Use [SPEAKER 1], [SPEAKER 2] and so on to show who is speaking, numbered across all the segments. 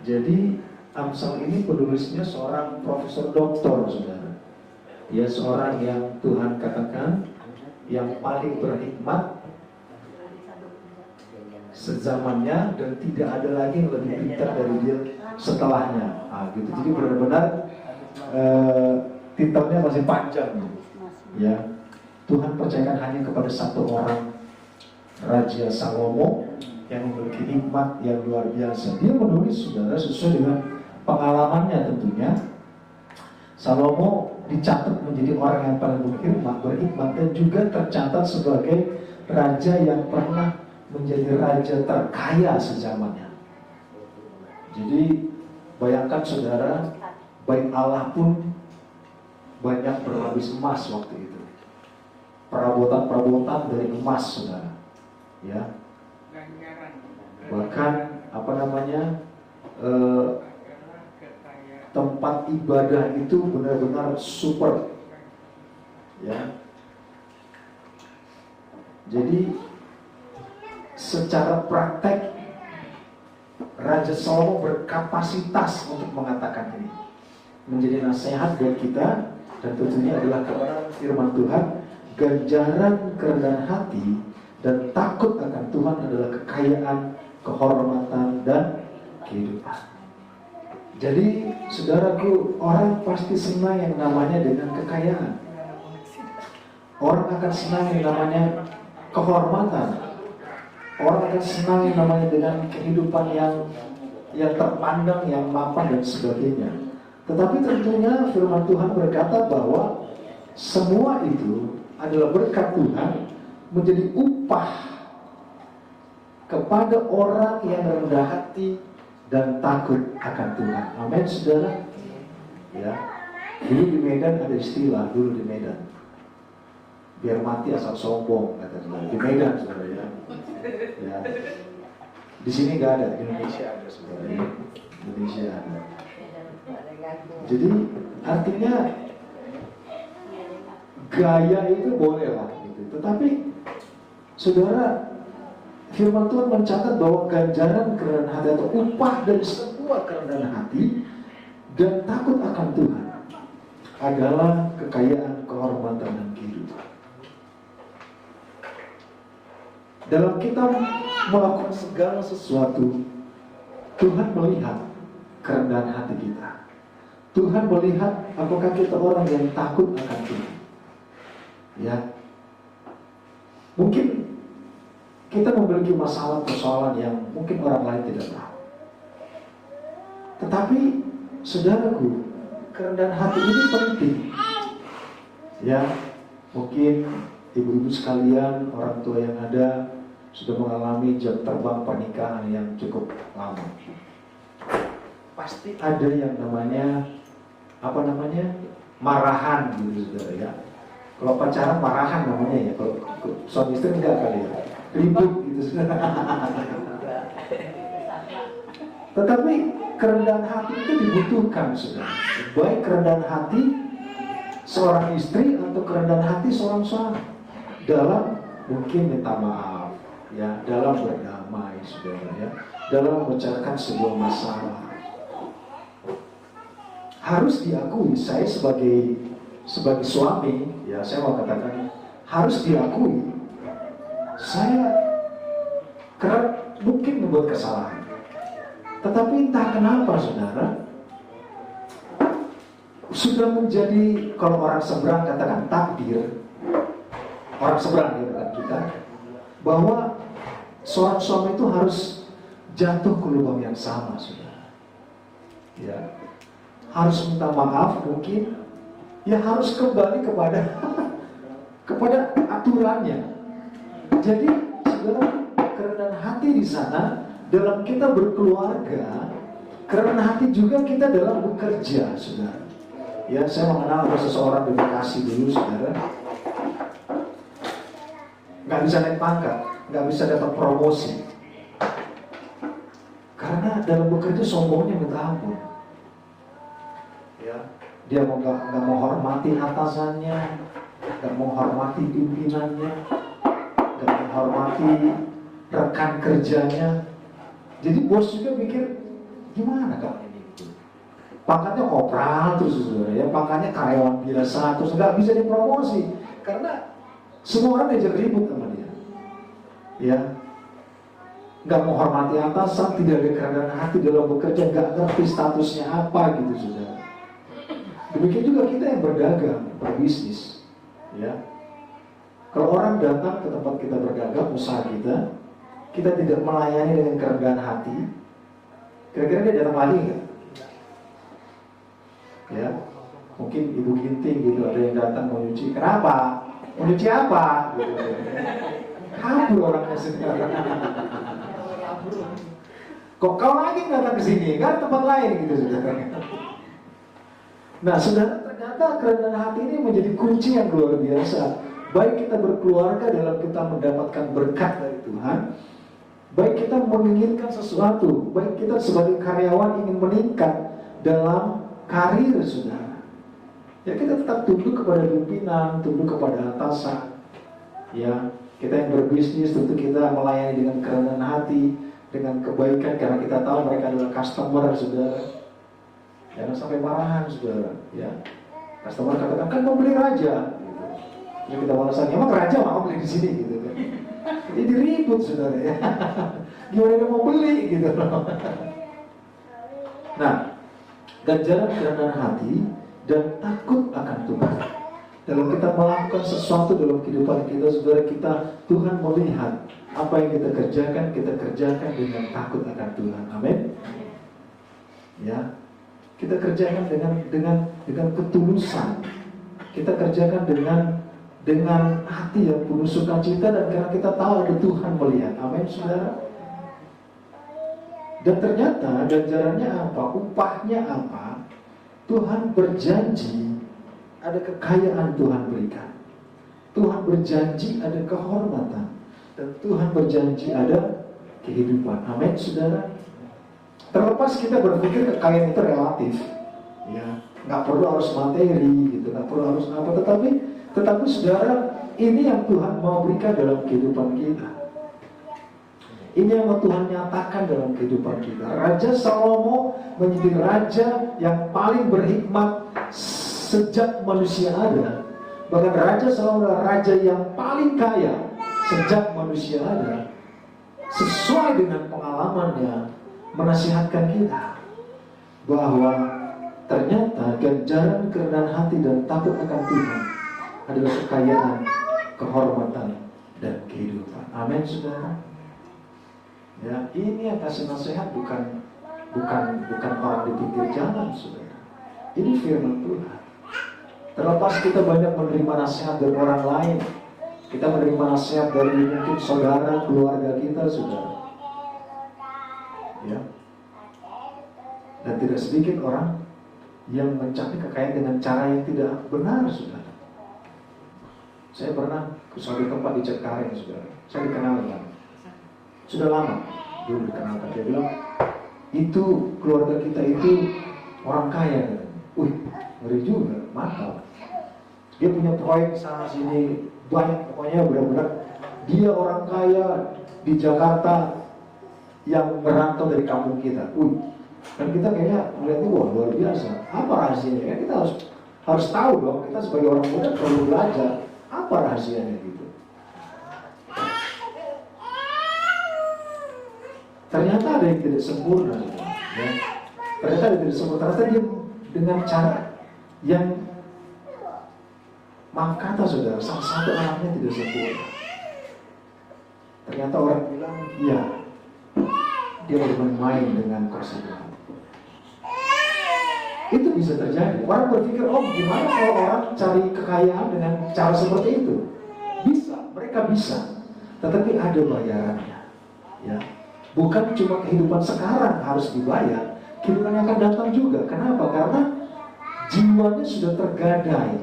[SPEAKER 1] Jadi Amsal ini penulisnya seorang profesor doktor, saudara. Dia seorang yang Tuhan katakan yang paling berhikmat sezamannya, dan tidak ada lagi yang lebih pintar dari dia setelahnya. Gitu. Jadi benar-benar titelnya masih panjang, ya. Tuhan percayakan hanya kepada satu orang, Raja Salomo, yang memiliki hikmat yang luar biasa. Dia menulis, saudara, sesuai dengan pengalamannya tentunya. Salomo dicatat menjadi orang yang paling berhikmat, dan juga tercatat sebagai raja yang pernah menjadi raja terkaya sezamannya. Jadi bayangkan, saudara, baik Allah pun banyak berlapis emas waktu itu. Perabotan-perabotan dari emas, saudara. Ya. Bahkan tempat ibadah itu benar-benar super, ya. Jadi secara praktek Raja Salomo berkapasitas untuk mengatakan ini. Menjadi nasihat buat kita, dan tentunya adalah kebenaran firman Tuhan. Ganjaran kerendahan hati dan takut akan Tuhan adalah kekayaan, kehormatan, dan kehidupan. Jadi, saudaraku, orang pasti senang yang namanya dengan kekayaan. Orang akan senang yang namanya kehormatan. Orang akan senang yang namanya dengan kehidupan yang terpandang, yang mapan, dan sebagainya. Tetapi tentunya firman Tuhan berkata bahwa semua itu adalah berkat Tuhan menjadi upah kepada orang yang rendah hati dan takut akan Tuhan. Amin, saudara. Ya, dulu di Medan ada istilah, dulu di Medan, biar mati asal sombong, katanya. Di Medan, saudara, ya. Ya. Di sini nggak ada, di Indonesia ada, saudara. Indonesia ada. Jadi artinya gaya itu boleh lah, gitu. Tetapi, saudara, firman Tuhan mencatat bahwa ganjaran kerendahan hati atau upah dari semua kerendahan hati dan takut akan Tuhan adalah kekayaan, kehormatan, dan kehidupan. Dalam kita melakukan segala sesuatu, Tuhan melihat kerendahan hati kita. Tuhan melihat apakah kita orang yang takut akan Tuhan. Ya, mungkin kita memiliki masalah persoalan yang mungkin orang lain tidak tahu. Tetapi, saudaraku, kerendahan hati ini penting. Ya, mungkin ibu-ibu sekalian, orang tua yang ada sudah mengalami jam terbang pernikahan yang cukup lama. Pasti ada yang namanya marahan, gitu, saudara, ya. Kalau pacaran marahan namanya, ya. Kalau suami istri enggak kali, ya. Ribut, gitu, saudara. Tetapi kerendahan hati itu dibutuhkan, saudara. Baik kerendahan hati seorang istri atau kerendahan hati seorang suami dalam mungkin minta maaf, ya, dalam berdamai, saudara, ya, dalam membicarakan sebuah masalah. Harus diakui, saya sebagai suami, ya, saya mau katakan harus diakui, saya mungkin membuat kesalahan. Tetapi entah kenapa, saudara, sudah menjadi, kalau orang seberang katakan takdir, orang seberang katakan kita, bahwa seorang suami itu harus jatuh ke lubang yang sama, saudara. Ya, harus minta maaf mungkin, ya harus kembali kepada aturannya. Jadi, saudara, kerendahan hati di sana dalam kita berkeluarga, kerendahan hati juga kita dalam bekerja, saudara. Ya, saya mengenal seseorang di Bekasi dulu, saudara. Nggak bisa naik pangkat, nggak bisa dapat promosi, karena dalam bekerja sombongnya minta ampun. Ya, dia nggak mau hormati atasannya, nggak mau hormati pimpinannya, nggak menghormati rekan kerjanya. Jadi bos juga mikir Gimana kalau ini? Pangkatnya kopral terus saudara, ya pangkatnya karyawan biasa terus nggak bisa dipromosi karena semua orang diajak ribut sama dia, ya nggak menghormati atasan, tidak ada kerendahan hati dalam bekerja, nggak ngerti statusnya apa gitu saudara. Demikian juga kita yang berdagang, berbisnis, ya. Kalau orang datang ke tempat kita berdagang, usaha kita tidak melayani dengan kerendahan hati, kira-kira dia datang lagi nggak? Ya, mungkin ibu ginting gitu, ada yang datang mau nyuci, kenapa? Mau nyuci apa? Gitu. Kabur orangnya sekarang. Kok kau lagi datang ke sini? Kan tempat lain gitu saudara. Nah, saudara, ternyata kerendahan hati ini menjadi kunci yang luar biasa. Baik kita berkeluarga dalam kita mendapatkan berkat dari Tuhan, baik kita menginginkan sesuatu, baik kita sebagai karyawan ingin meningkat dalam karir saudara, ya kita tetap tunduk kepada pimpinan, tunduk kepada atasan. Ya, kita yang berbisnis tentu kita melayani dengan kerendahan hati, dengan kebaikan karena kita tahu mereka adalah customer saudara. Jangan sampai marahan saudara. Ya, customer katakan kan mau beli raja. Gitu. Ya kita balasan, emang raja mau beli di sini gitu kan? Jadi ribut saudara ya. Gimana dia mau beli gitu loh. Nah, ganjaran kerendahan hati dan takut akan Tuhan. Dalam kita melakukan sesuatu dalam kehidupan kita, saudara, Tuhan melihat apa yang kita kerjakan dengan takut akan Tuhan. Amin. Ya, kita kerjakan dengan ketulusan. Kita kerjakan dengan hati yang penuh sukacita dan karena kita tahu ada Tuhan melihat. Amin, saudara. Dan ternyata ganjarannya apa? Upahnya apa? Tuhan berjanji ada kekayaan Tuhan berikan. Tuhan berjanji ada kehormatan. Dan Tuhan berjanji ada kehidupan. Amin, saudara. Terlepas kita berpikir kekayaan itu relatif, ya, nggak perlu harus materi, gitu, nggak perlu harus apa. Tetapi saudara, ini yang Tuhan mau berikan dalam kehidupan kita. Ini yang mau Tuhan nyatakan dalam kehidupan kita. Raja Salomo menjadi raja yang paling berhikmat sejak manusia ada. Bahkan Raja Salomo adalah raja yang paling kaya sejak manusia ada. Sesuai dengan pengalamannya menasihatkan kita bahwa ternyata ganjaran kerendahan hati dan takut akan Tuhan adalah kekayaan, kehormatan, dan kehidupan. Amin, saudara. Ya, ini yang kasih nasihat bukan orang di pinggir jalan, saudara. Ini firman Tuhan. Terlepas kita banyak menerima nasihat dari orang lain, kita menerima nasihat dari mungkin saudara, keluarga kita, saudara. Ya. Dan tidak sedikit orang yang mencari kekayaan dengan cara yang tidak benar, saudara. Saya pernah ke suatu tempat di Cengkareng, saudara. Saya dikenalkan. Sudah lama dulu dikenalkan. Dia bilang, itu keluarga kita itu orang kaya. Wih, ngeri juga, mantap. Dia punya proyek sana sini banyak, pokoknya benar-benar dia orang kaya di Jakarta yang merantau dari kampung kita. Dan kita kayaknya melihatnya wah luar biasa. Apa rahasianya? Kan kita harus tahu dong. Kita sebagai orang muda perlu belajar apa rahasianya gitu. Ternyata ada yang tidak sempurna, ya. Ternyata ada yang tidak sempurna. Ternyata dia dengan cara yang, maaf kata saudara, salah satu anaknya tidak sempurna. Ternyata orang bilang, iya, dia bermain dengan kuasa Tuhan. Itu bisa terjadi. Orang berpikir, oh gimana kalau orang cari kekayaan dengan cara seperti itu? Bisa, mereka bisa. Tetapi ada bayarannya, ya. Bukan cuma kehidupan sekarang harus dibayar, kehidupan yang akan datang juga. Kenapa? Karena jiwanya sudah tergadai,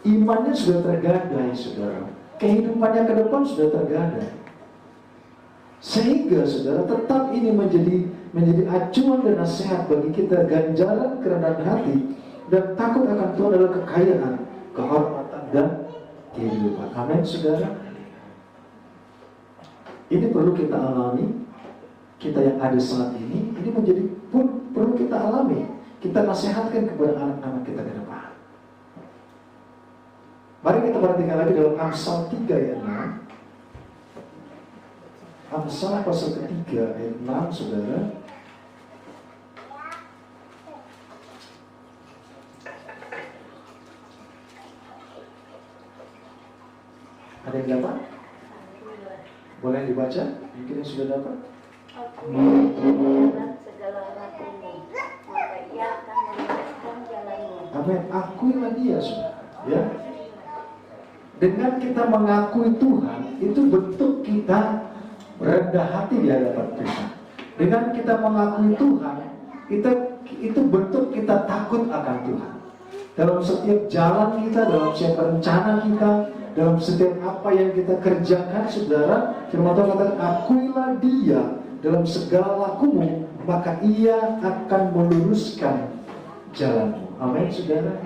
[SPEAKER 1] imannya sudah tergadai, saudara. Kehidupannya ke depan sudah tergadai. Sehingga saudara tetap ini menjadi acuan dan nasihat bagi kita. Ganjaran kerendahan hati dan takut akan Tuhan adalah kekayaan, kehormatan, dan kehidupan. Amin, saudara. Ini perlu kita alami, kita yang ada saat ini menjadi pun perlu kita alami. Kita nasihatkan kepada anak-anak kita ke depan. Mari kita perhatikan lagi dalam Amsal 3 ayat 6. Amsal pasal ketiga ayat 6, saudara. Ada yang dapat? Boleh dibaca? Mungkin yang sudah dapat.
[SPEAKER 2] Segala lakumu, maka ia akan meluruskan jalanmu.
[SPEAKER 1] Amin. Akuilah dia, saudara. Ya. Dengan kita mengakui Tuhan, itu bentuk kita rendah hati di hadapan Tuhan. Dengan kita mengakui Tuhan, itu bentuk kita takut akan Tuhan. Dalam setiap jalan kita, dalam setiap rencana kita, dalam setiap apa yang kita kerjakan, saudara, firman Tuhan katakan, akuilah dia dalam segala lakumu, maka ia akan meluruskan jalanmu. Amin, saudara.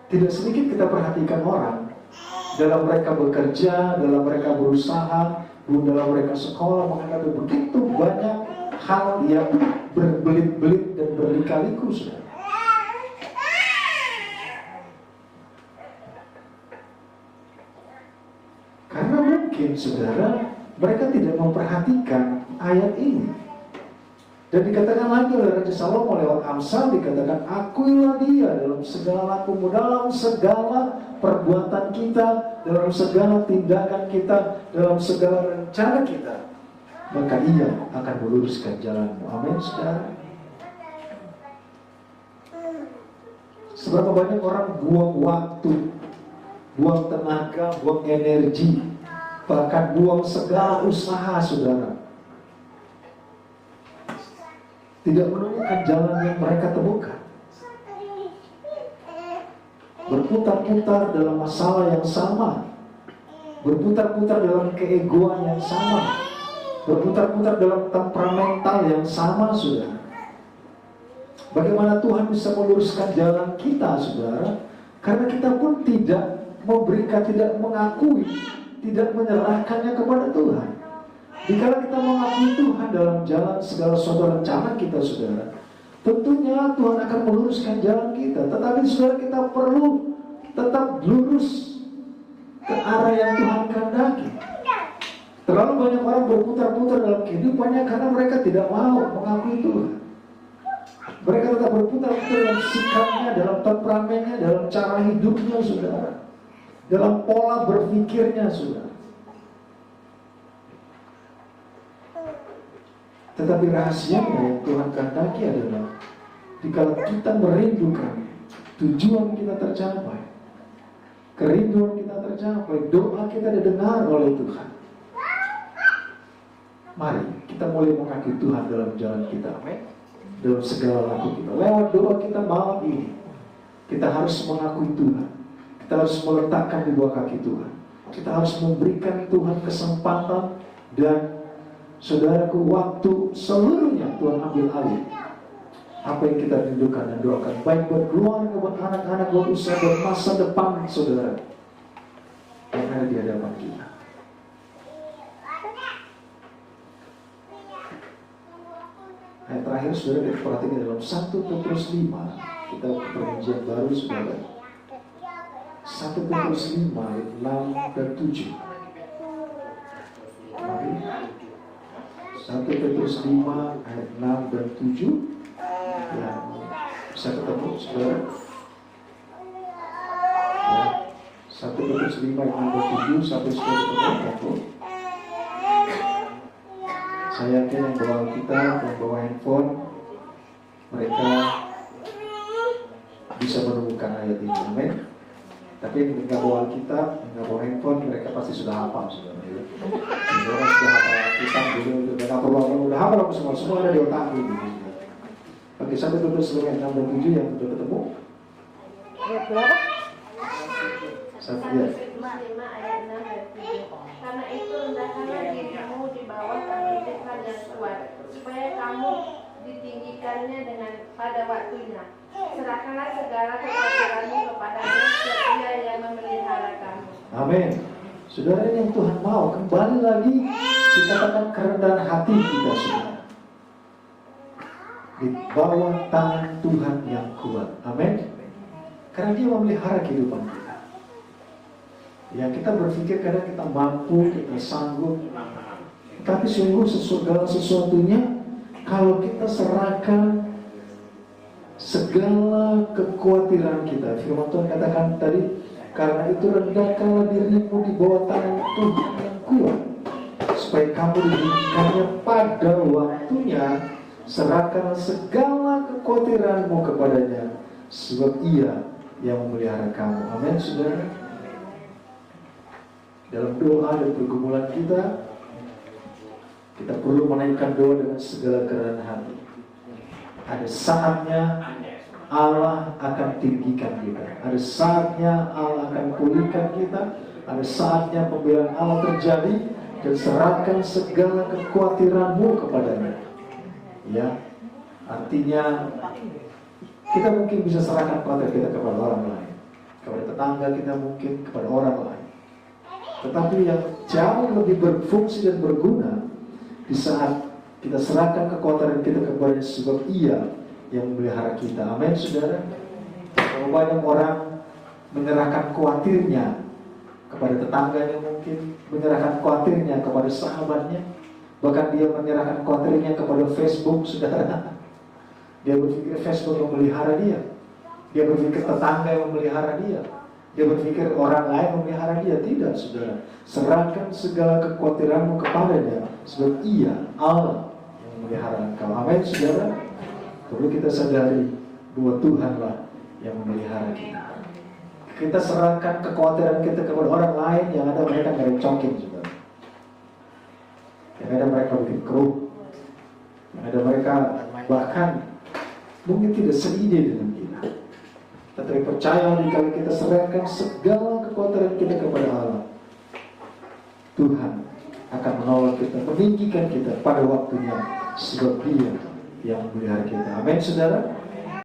[SPEAKER 1] Tidak sedikit kita perhatikan orang dalam mereka bekerja, dalam mereka berusaha, dalam mereka sekolah, menghadapi begitu banyak hal yang berbelit-belit dan berlika-liku, saudara. Karena mungkin, saudara, mereka tidak memperhatikan ayat ini. Dan dikatakan lagi oleh Raja Salomo lewat Amsal, dikatakan, akuilah dia dalam segala lakumu, dalam segala perbuatan kita, dalam segala tindakan kita, dalam segala rencana kita, maka ia akan meluruskan jalanmu. Amin, saudara. Seberapa banyak orang buang waktu, buang tenaga, buang energi, bahkan buang segala usaha, saudara, tidak menemukan jalan yang mereka temukan. Berputar-putar dalam masalah yang sama, berputar-putar dalam keegoan yang sama, berputar-putar dalam temperamental yang sama, saudara. Bagaimana Tuhan bisa meluruskan jalan kita, saudara? Karena kita pun tidak memberikan, tidak mengakui, tidak menyerahkannya kepada Tuhan. Dikala kita mengakui Tuhan dalam jalan segala suatu rencana kita, saudara, tentunya Tuhan akan meluruskan jalan kita. Tetapi saudara, kita perlu tetap lurus ke arah yang Tuhan kehendaki. Terlalu banyak orang berputar-putar dalam kehidupannya karena mereka tidak mau mengakui Tuhan. Mereka tetap berputar-putar dalam sikapnya, dalam temperamennya, dalam cara hidupnya, saudara, dalam pola berpikirnya, saudara. Tetapi rahasianya yang Tuhan kehendaki adalah dikala kita merindukan tujuan kita tercapai, kerinduan kita tercapai, doa kita didengar oleh Tuhan, mari kita mulai mengakui Tuhan dalam jalan kita, dalam segala laku kita. Lewat doa kita malam ini, kita harus mengakui Tuhan. Kita harus meletakkan di bawah kaki Tuhan. Kita harus memberikan Tuhan kesempatan, dan saudaraku, waktu seluruhnya Tuhan ambil alih apa yang kita rindukan dan doakan, baik buat keluarga, buat anak-anak, buat usaha, buat masa depan saudara yang ada di hadapan kita. Ayat terakhir, saudara, kita perhatikan dalam 1 Petrus 5. Kita perjanjian baru, saudara. 1 Petrus 5 ayat 6 dan 7. Mari. 1 Petrus 5 ayat 6 dan 7. Ya, bisa ketemu, saudara? Ya. 1 Petrus 5 ayat 6 dan 7 sampai saudara ketemu. Saya yakin yang bawa kita, yang bawa handphone, mereka bisa menemukan ayat ini. Amin. Tapi yang nggak bawa Alkitab, nggak bawa handphone, mereka pasti sudah hafal, saudara. Saudara sudah hafal Alkitab, udah hafal, udah hafal semua ada di otak ini. Oke, 1 Petrus 5 ayat 6 dan 7 yang sudah ketemu.
[SPEAKER 2] Ayat berapa?
[SPEAKER 1] 1 ya.
[SPEAKER 2] 5 ayat 6 dan 7. Karena itu hendaklah dirimu di bawah pemerintahan yang kuat, supaya kamu ditinggikannya dengan pada waktunya. Serahkanlah segala kekhawatiranmu kepadanya, sebab Dia yang memelihara kamu.
[SPEAKER 1] Amin. Saudara, yang Tuhan mau kembali lagi Dikatakan kerendahan hati kita, saudara, di bawah tangan Tuhan yang kuat. Amin. Karena Dia memelihara kehidupan kita. Ya, kita berpikir kadang kita mampu, kita sanggup, tapi sungguh segala sesuatunya kalau kita serahkan segala kekhawatiran kita. Firman Tuhan katakan tadi, karena itu rendahkanlah dirimu di bawah tangan Tuhan yang kuat, supaya kamu diberikannya pada waktunya. Serahkanlah segala kekhawatiranmu kepadanya, sebab Ia yang memelihara kamu. Amin, saudara. Dalam doa dan pergumulan kita perlu menaikkan doa dengan segala kerendahan hati. Ada saatnya Allah akan tinggikan kita. Ada saatnya Allah akan pulihkan kita. Ada saatnya pembelaan Allah terjadi. Dan serahkan segala kekhawatiranmu kepadanya. Ya, artinya kita mungkin bisa serahkan kekhawatiran kita kepada orang lain, kepada tetangga kita, mungkin kepada orang lain. Tetapi yang jauh lebih berfungsi dan berguna di saat kita serahkan kekhawatiran kita kepada sebab Ia yang memelihara kita. Amin, saudara. Kalau banyak orang menyerahkan khawatirnya kepada tetangganya, mungkin menyerahkan khawatirnya kepada sahabatnya, bahkan dia menyerahkan khawatirnya kepada Facebook, saudara. Dia berpikir Facebook yang memelihara dia. Dia berpikir tetangga yang memelihara dia. Dia berpikir orang lain memelihara dia. Tidak, saudara. Serahkan segala kekhawatiranmu kepadanya, sebab Ia, Allah, yang memelihara engkau. Amin, saudara. Perlu kita sadari bahwa Tuhanlah yang memelihara kita. Kita serahkan kekhawatiran kita kepada orang lain, yang ada mereka ngerecokin, saudara. Yang ada mereka bikin keruh, yang ada mereka bahkan mungkin tidak seide dengan kita. Tetapi percaya kalau kita serahkan segala kekhawatiran kita kepada Allah, Tuhan akan menolong kita, meninggikan kita pada waktunya, sebab Dia yang memelihara kita. Amin, saudara.